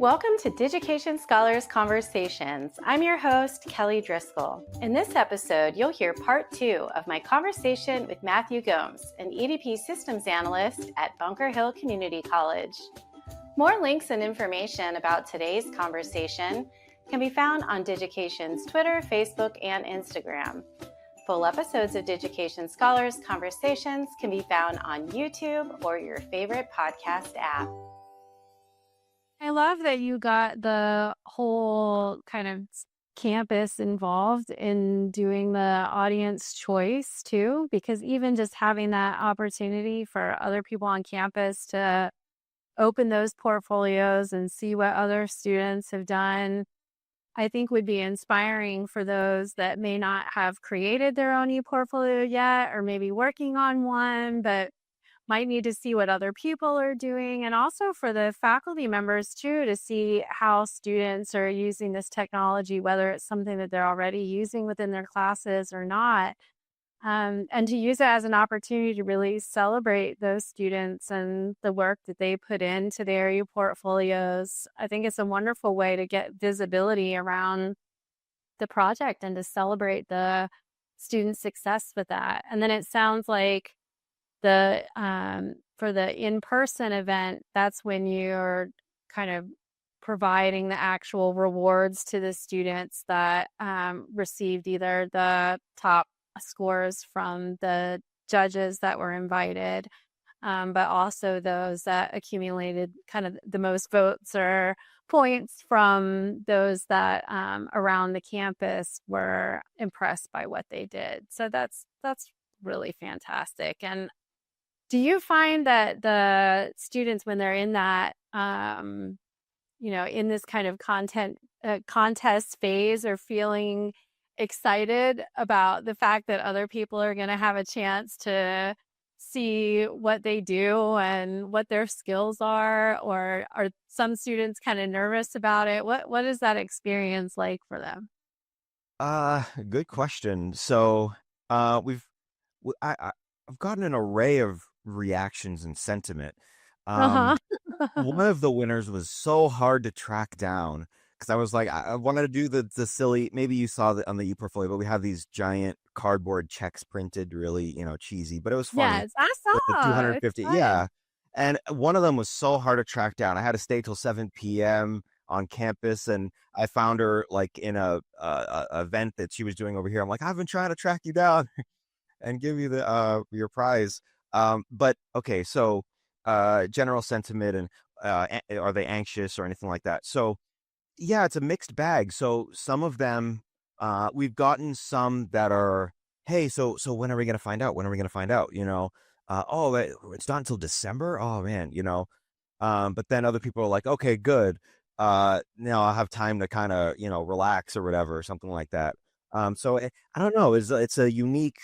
Welcome to Digication Scholars Conversations. I'm your host, Kelly Driscoll. In this episode, you'll hear part 2 of my conversation with Matthew Gomes, an EDP Systems Analyst at Bunker Hill Community College. More links and information about today's conversation can be found on Digication's Twitter, Facebook, and Instagram. Full episodes of Digication Scholars Conversations can be found on YouTube or your favorite podcast app. I love that you got the whole kind of campus involved in doing the audience choice too, because even just having that opportunity for other people on campus to open those portfolios and see what other students have done, I think would be inspiring for those that may not have created their own ePortfolio yet, or maybe working on one, but might need to see what other people are doing, and also for the faculty members too, to see how students are using this technology, whether it's something that they're already using within their classes or not, and to use it as an opportunity to really celebrate those students and the work that they put into their portfolios. I think it's a wonderful way to get visibility around the project and to celebrate the student success with that. And then it sounds like the for the in-person event, that's when you're kind of providing the actual rewards to the students that received either the top scores from the judges that were invited, but also those that accumulated kind of the most votes or points from those that around the campus were impressed by what they did. So that's really fantastic. And do you find that the students, when they're in that, in this kind of contest phase, are feeling excited about the fact that other people are going to have a chance to see what they do and what their skills are? Or are some students kind of nervous about it? What is that experience like for them? Good question. So, I've gotten an array of reactions and sentiment. Uh-huh. One of the winners was so hard to track down because I was like, I wanted to do the silly. Maybe you saw that on the ePortfolio, but we have these giant cardboard checks printed, really, cheesy, but it was funny Yes, I with the saw. It's 250. fun. Yeah, and one of them was so hard to track down. I had to stay till 7 p.m. on campus, and I found her like in a event that she was doing over here. I'm like, I've been trying to track you down and give you the your prize. But okay, so general sentiment and are they anxious or anything like that? So yeah, it's a mixed bag. So some of them, we've gotten some that are, hey, so when are we gonna find out? When are we gonna find out? It's not until December. Oh man, But then other people are like, okay, good. Now I'll have time to kind of relax or whatever, or something like that. I don't know. It's a unique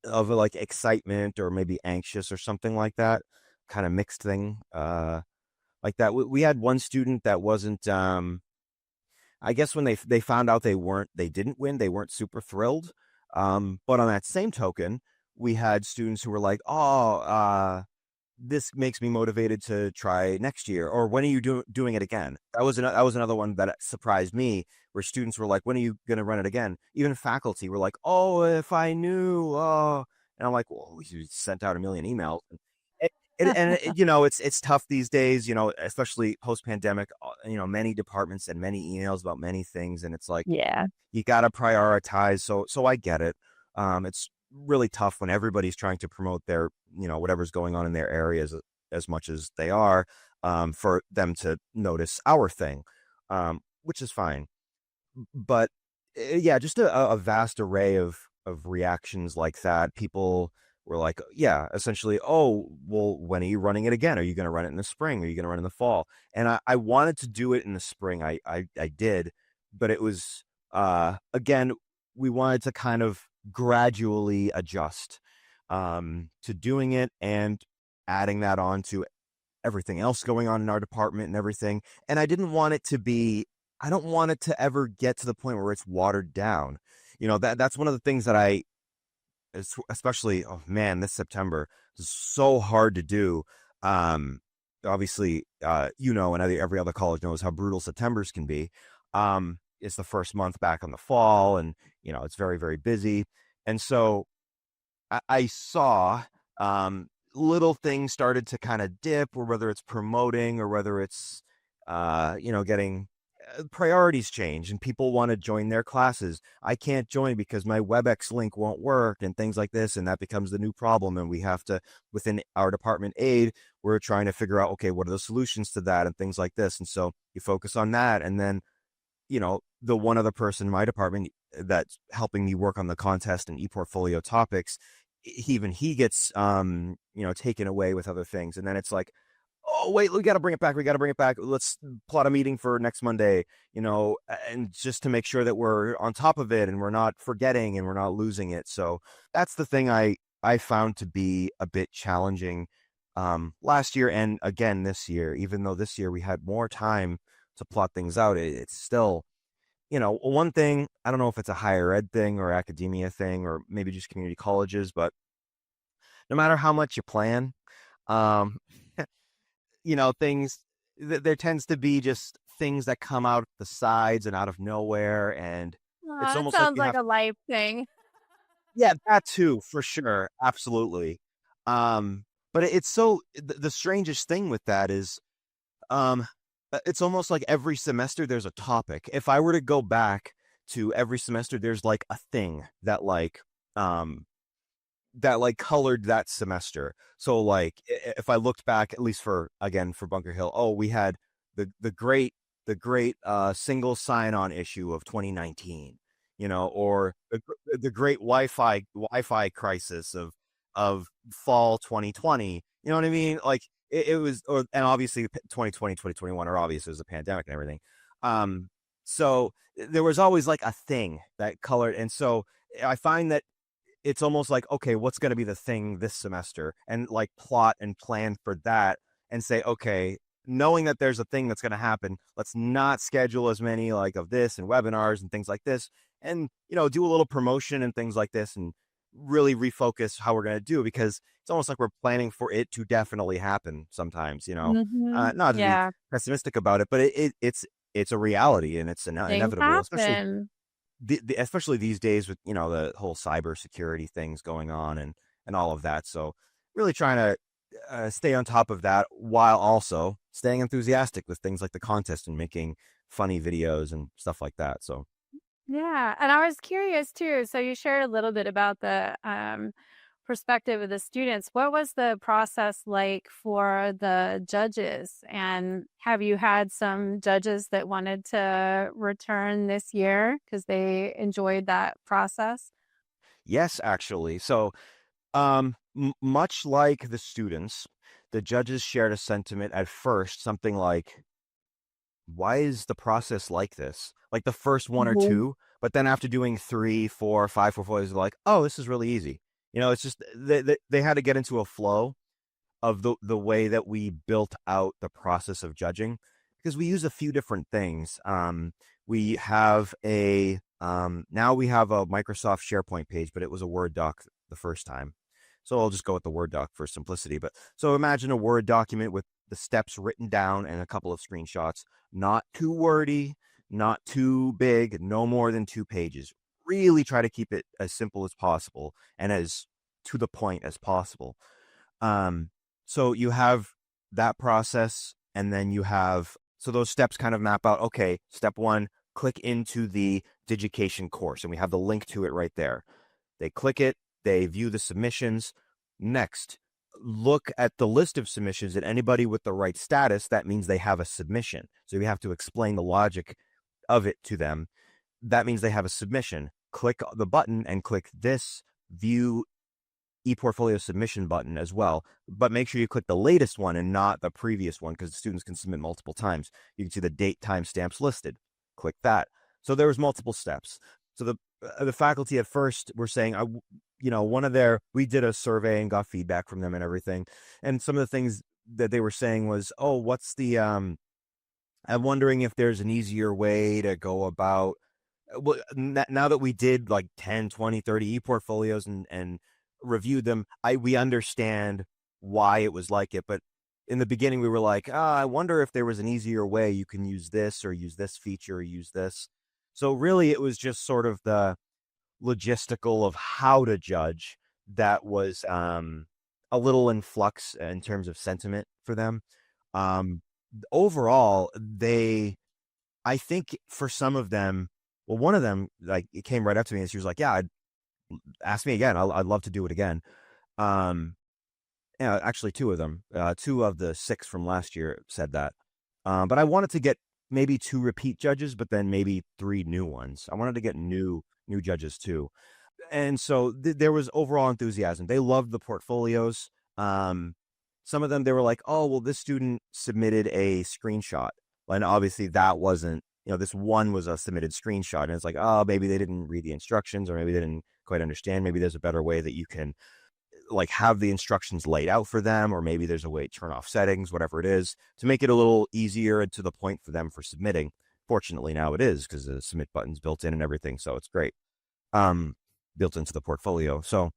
of like excitement or maybe anxious or something like that, kind of mixed thing like that. We had one student that wasn't I guess when they found out they didn't win, they weren't super thrilled. But on that same token, we had students who were like, oh, this makes me motivated to try next year, or when are you doing it again? That was another one that surprised me, where students were like, when are you going to run it again? Even faculty were like, oh, if I knew. And I'm like, well, you sent out a million emails. It's tough these days, especially post pandemic. Many departments and many emails about many things, and it's like, Yeah. you got to prioritize. So I get it. It's really tough when everybody's trying to promote their, whatever's going on in their areas as much as they are, for them to notice our thing, which is fine. But yeah, just a vast array of reactions like that. People were like, yeah, essentially, oh, well, when are you running it again? Are you going to run it in the spring? Are you going to run it in the fall? And I wanted to do it in the spring. I did, but it was, again, we wanted to kind of gradually adjust to doing it and adding that on to everything else going on in our department and everything. And I don't want it to ever get to the point where it's watered down. That's one of the things that especially, oh man, this September is so hard to do. obviously, and every other college knows how brutal Septembers can be. It's the first month back on the fall, and it's very, very busy. And so I saw little things started to kind of dip, or whether it's promoting or whether it's getting priorities change, and people want to join their classes. I can't join because my WebEx link won't work and things like this, and that becomes the new problem. And we have to, within our department aid, we're trying to figure out, okay, what are the solutions to that and things like this. And so you focus on that, and then the one other person in my department that's helping me work on the contest and ePortfolio topics, he gets taken away with other things. And then it's like, oh wait, we got to bring it back. Let's plot a meeting for next Monday, and just to make sure that we're on top of it and we're not forgetting and we're not losing it. So that's the thing I found to be a bit challenging last year, and again this year. Even though this year we had more time to plot things out, it's still, one thing. I don't know if it's a higher ed thing or academia thing or maybe just community colleges, but no matter how much you plan, um, things, there tends to be just things that come out the sides and out of nowhere. And it's That almost like sounds you like have, a life thing. yeah, that too, for sure. Absolutely. But it's so, the strangest thing with that is, it's almost like every semester there's a topic. If I were to go back to every semester, there's like a thing um, that like colored that semester. So like if I looked back, at least for Bunker Hill, oh, we had the great single sign-on issue of 2019, or the great Wi-Fi crisis of fall 2020. You know what I mean? Like it was, and obviously 2020, 2021 are obvious. There's a pandemic and everything. So there was always like a thing that colored, and so I find that it's almost like, okay, what's going to be the thing this semester, and like plot and plan for that, and say, okay, knowing that there's a thing that's going to happen, let's not schedule as many like of this and webinars and things like this, and do a little promotion and things like this, and really refocus how we're going to do it, because it's almost like we're planning for it to definitely happen sometimes, not to be Yeah, pessimistic about it, but it's a reality, and it's things inevitable, especially happen. especially these days with the whole cybersecurity things going on, and all of that. So really trying to stay on top of that while also staying enthusiastic with things like the contest and making funny videos and stuff like that. So Yeah, and I was curious too. So you shared a little bit about the perspective of the students. What was the process like for the judges? And have you had some judges that wanted to return this year because they enjoyed that process? yes, actually. So much like the students, the judges shared a sentiment at first, something like, why is the process like this? Like the first one or Mhm. two, but then after doing 3, 4, 5 portfolios, they're like, oh, this is really easy. It's just they had to get into a flow of the way that we built out the process of judging, because we use a few different things. We have now we have a Microsoft SharePoint page, but it was a Word doc the first time. So I'll just go with the Word doc for simplicity. But so imagine a Word document with the steps written down and a couple of screenshots, not too wordy, not too big, no more than 2 pages. Really try to keep it as simple as possible and as to the point as possible. Um, so you have that process, and then so those steps kind of map out, okay, step 1, click into the Digication course, and we have the link to it right there. They click it, they view the submissions. Next, look at the list of submissions, and anybody with the right status, that means they have a submission. So you have to explain the logic of it to them. That means they have a submission. Click the button and click this view ePortfolio submission button as well, but make sure you click the latest one and not the previous one, because students can submit multiple times. You can see the date timestamps listed. Click that. So there was multiple steps. So the faculty at first were saying, we did a survey and got feedback from them and everything, and some of the things that they were saying was, oh, what's the I'm wondering if there's an easier way to go about, well, now that we did like 10, 20, 30 ePortfolios and reviewed them, we understand why it was like it, but in the beginning we were like, I wonder if there was an easier way you can use this or use this feature or use this. So really it was just sort of the logistical of how to judge that was a little in flux in terms of sentiment for them. Um, Overall, I think for some of them, well, one of them, like, it came right up to me and she was like, yeah, ask me again. I'd love to do it again. Um, yeah, actually two of them, two of the six from last year said that. But I wanted to get maybe two repeat judges, but then maybe three new ones. I wanted to get new judges too. And so there was overall enthusiasm. They loved the portfolios. Um, some of them, they were like, oh, well, this student submitted a screenshot. And obviously that wasn't, this one was a submitted screenshot. And it's like, oh, maybe they didn't read the instructions, or maybe they didn't quite understand. Maybe there's a better way that you can like have the instructions laid out for them, or maybe there's a way to turn off settings, whatever it is, to make it a little easier and to the point for them for submitting. Fortunately, now it is, because the submit button's built in and everything. So it's great. Built into the portfolio. So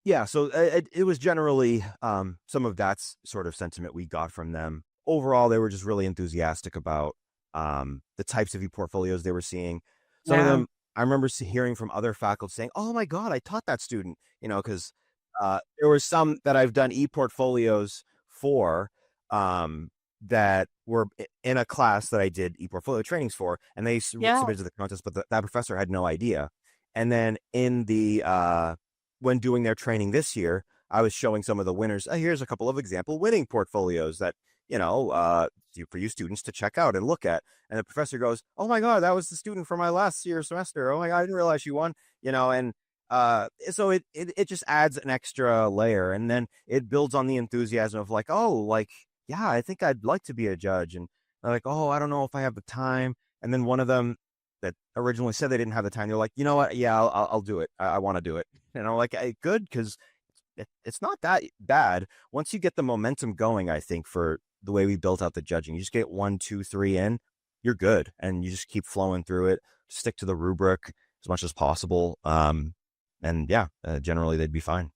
yeah, so it was generally some of that's sort of sentiment we got from them. Overall, they were just really enthusiastic about the types of ePortfolios they were seeing. Some of Yeah. them, I remember hearing from other faculty saying, oh my God, I taught that student, because there were some that I've done ePortfolios for that were in a class that I did ePortfolio trainings for, and they Yeah. submitted to the contest, but that professor had no idea. And then in the when doing their training this year, I was showing some of the winners. Here's a couple of example winning portfolios that for you students to check out and look at. And the professor goes, "Oh my God, that was the student from my last year semester. Oh my God, I didn't realize she won." And so it just adds an extra layer, and then it builds on the enthusiasm of like, oh, like, yeah, I think I'd like to be a judge, and they're like, oh, I don't know if I have the time. And then one of them that originally said they didn't have the time, they're like, you know what? Yeah, I'll do it. I want to do it. And I'm like, hey, good, because it's not that bad. Once you get the momentum going, I think for the way we built out the judging, you just get 1, 2, 3 in, you're good, and you just keep flowing through it. Stick to the rubric as much as possible. And yeah, generally they'd be fine.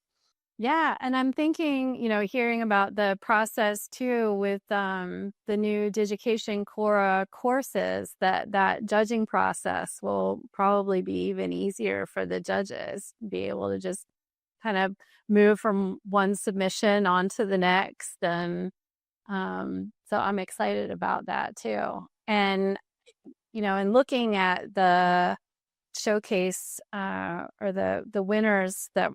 Yeah, and I'm thinking, hearing about the process too with the new Digication Cora courses, that judging process will probably be even easier for the judges, be able to just kind of move from one submission on to the next. And so I'm excited about that too. And, and looking at the showcase or the winners that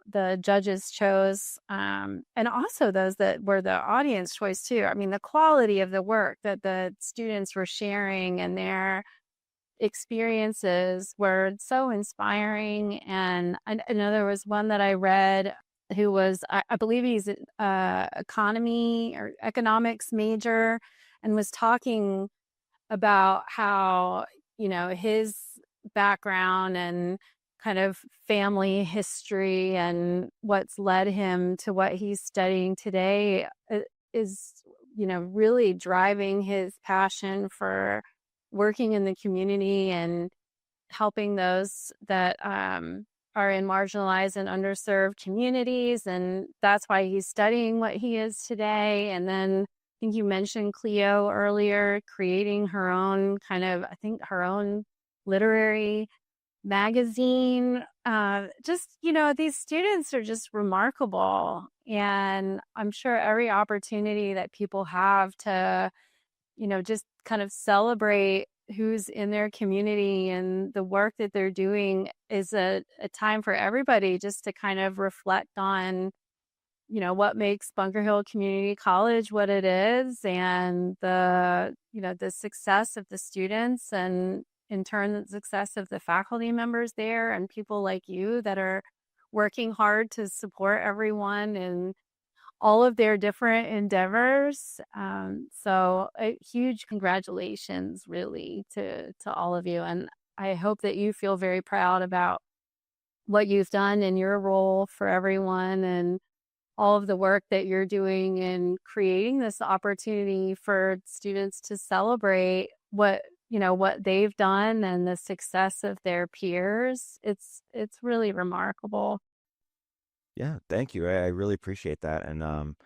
the judges chose, and also those that were the audience choice too. I mean, the quality of the work that the students were sharing and their experiences were so inspiring. And I know there was one that I read who was, I believe he's economy or economics major, and was talking about how, his background and kind of family history and what's led him to what he's studying today is, really driving his passion for working in the community and helping those that are in marginalized and underserved communities. And that's why he's studying what he is today. And then I think you mentioned Cleo earlier, creating her own her own literary magazine. These students are just remarkable. And I'm sure every opportunity that people have to, just kind of celebrate who's in their community and the work that they're doing is a time for everybody just to kind of reflect on, what makes Bunker Hill Community College what it is, and the success of the students, and in turn the success of the faculty members there and people like you that are working hard to support everyone and all of their different endeavors. So a huge congratulations really to all of you. And I hope that you feel very proud about what you've done in your role for everyone, and all of the work that you're doing in creating this opportunity for students to celebrate what they've done and the success of their peers. It's really remarkable. Yeah, thank you. I really appreciate that. And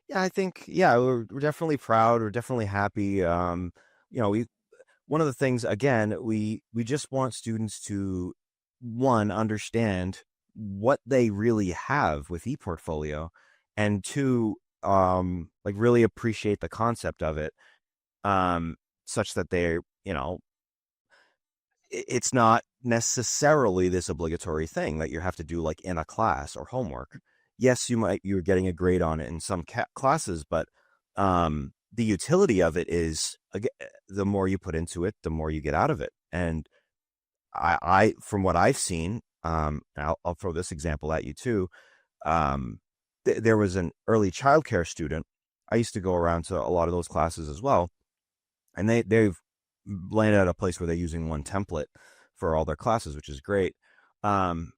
Yeah, I think, yeah, we're definitely proud. We're definitely happy. We one of the things, again, we just want students to, one, understand what they really have with ePortfolio, and two, like really appreciate the concept of it, um, such that they're, it's not necessarily this obligatory thing that you have to do like in a class or homework. Yes, you're getting a grade on it in some classes, but the utility of it is, the more you put into it, the more you get out of it. And I from what I've seen, I'll throw this example at you too. There was an early childcare student. I used to go around to a lot of those classes as well, and they've landed at a place where they're using one template for all their classes, which is great. Um,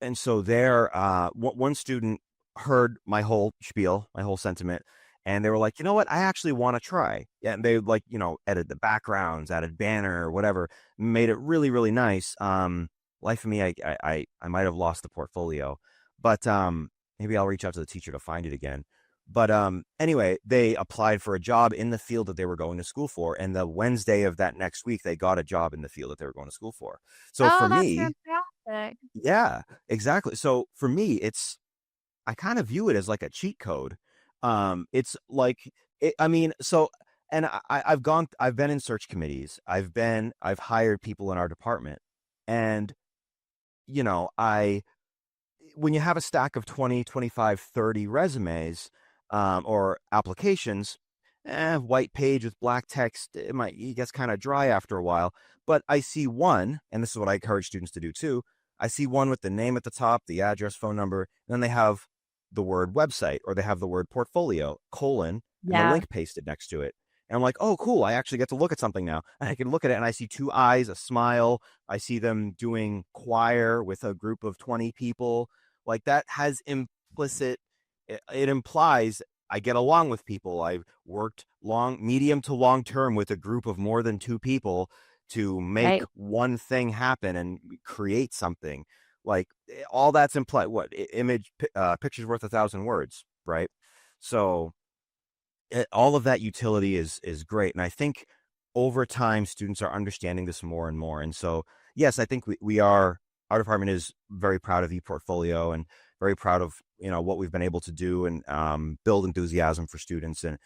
and so there, one student heard my whole spiel, my whole sentiment, and they were like, you know what, I actually want to try. Yeah, and they like, edited the backgrounds, added banner or whatever, made it really, really nice. Life of me, I might have lost the portfolio, but maybe I'll reach out to the teacher to find it again. But anyway, they applied for a job in the field that they were going to school for, and the Wednesday of that next week, they got a job in the field that they were going to school for. So Oh, for that's me, fantastic. yeah, exactly. So for me, I kind of view it as like a cheat code. It's like, I mean, so, and I've been in search committees. I've hired people in our department, and I when you have a stack of 20, 25, 30 resumes, or applications, white page with black text, it gets kind of dry after a while. But I see one, and this is what I encourage students to do too. I see one with the name at the top, the address, phone number, and then they have the word website, or they have the word portfolio, colon, and the Yeah. link pasted next to it. And I'm like, oh, cool. I actually get to look at something now. And I can look at it and I see two eyes, a smile. I see them doing choir with a group of 20 people. Like, that has implicit, it implies I get along with people. I've worked medium to long term with a group of more than two people to make Right. one thing happen and create something. Like, all that's implied. What pictures worth 1,000 words, right? So all of that utility is great, and I think over time students are understanding this more and more. And so, yes, I think our department is very proud of ePortfolio, and very proud of what we've been able to do, and build enthusiasm for students. And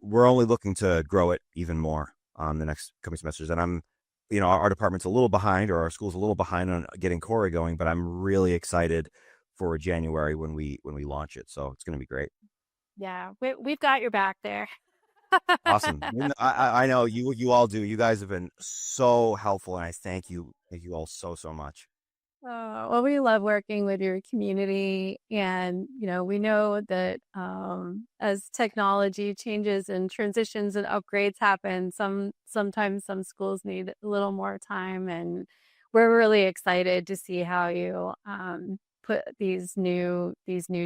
we're only looking to grow it even more on the next coming semesters. And our department's a little behind, or our school's a little behind on getting Cora going, but I'm really excited for January when we launch it. So it's going to be great. Yeah. We've got your back there. Awesome. I know you all do. You guys have been so helpful, and I thank you all so, so much. Oh, well, we love working with your community. And, we know that as technology changes and transitions and upgrades happen, sometimes some schools need a little more time. And we're really excited to see how you put these new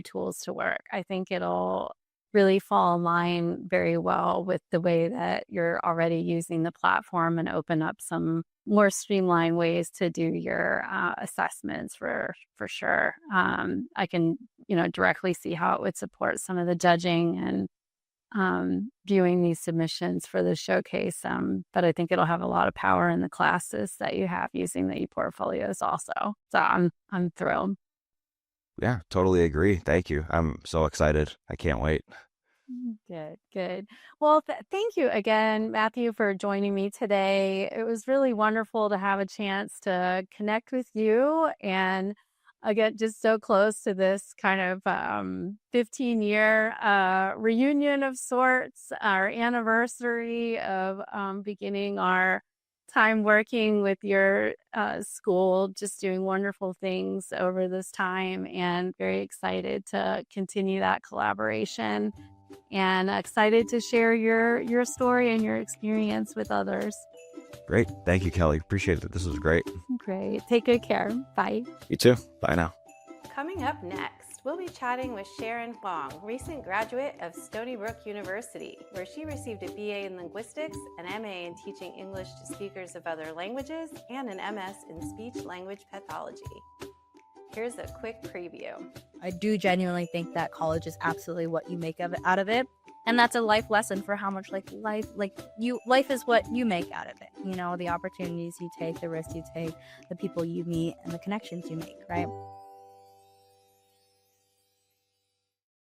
tools to work. I think it'll really fall in line very well with the way that you're already using the platform, and open up some more streamlined ways to do your assessments for sure. I can directly see how it would support some of the judging and viewing these submissions for the showcase. But I think it'll have a lot of power in the classes that you have using the ePortfolios also. So I'm thrilled. Yeah, totally agree. Thank you. I'm so excited. I can't wait. Good, good. Well, thank you again, Matthew, for joining me today. It was really wonderful to have a chance to connect with you, and get just so close to this kind of 15-year reunion of sorts, our anniversary of beginning our time working with your school, just doing wonderful things over this time, and very excited to continue that collaboration, and excited to share your story and your experience with others. Great. Thank you, Kelly. Appreciate it. This was great. Great. Take good care. Bye. You too. Bye now. Coming up next, we'll be chatting with Sharon Huang, recent graduate of Stony Brook University, where she received a BA in linguistics, an MA in teaching English to speakers of other languages, and an MS in speech language pathology. Here's a quick preview. I do genuinely think that college is absolutely what you make out of it. And that's a life lesson for how much life is what you make out of it. You know, the opportunities you take, the risks you take, the people you meet, and the connections you make, right?